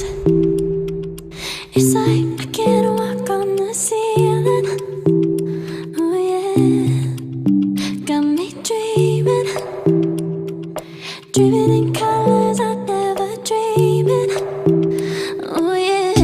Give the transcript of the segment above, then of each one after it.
eyes. It's like I can't walk on the ceiling. Oh yeah, got me dreaming, dreaming in colors I never dreamed. Oh yeah,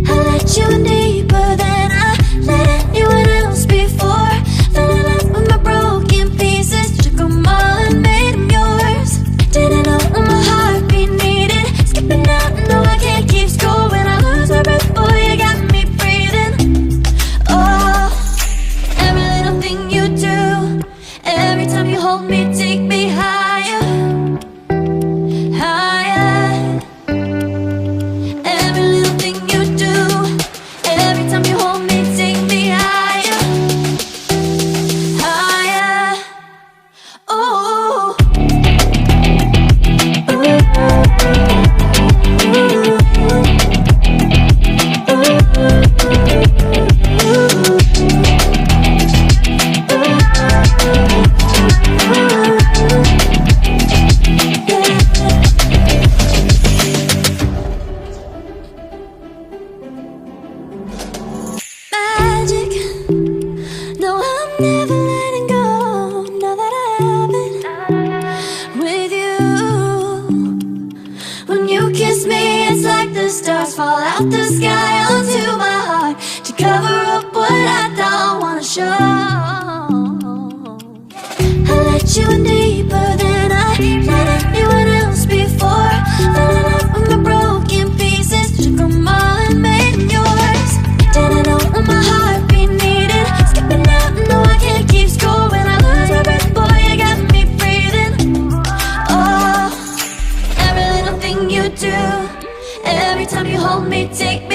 I let you in deeper than I let anyone else before. Fell in love with my broken pieces, took them all and made them yours. Didn't know what my heartbeat needed, skipping out, no I can't keep score. When I lose my breath, boy, you got me breathing. Oh, every little thing you do, every time you hold me, take me higher, higher. Every little thing you do, every time you hold me, take me higher, higher. Oh, magic. No, I'm never letting go. Now that I have it with you. When you kiss me, it's like the stars fall out the sky onto my heart to cover up what I don't wanna show. I let you in deeper than I let anyone else before. Fell in love with my broken pieces, took them all and made them yours. Didn't know what my heartbeat needed, skipping out, no I can't keep score. When I lose my breath, boy, you got me breathing. Oh, every little thing you do, every time you hold me, take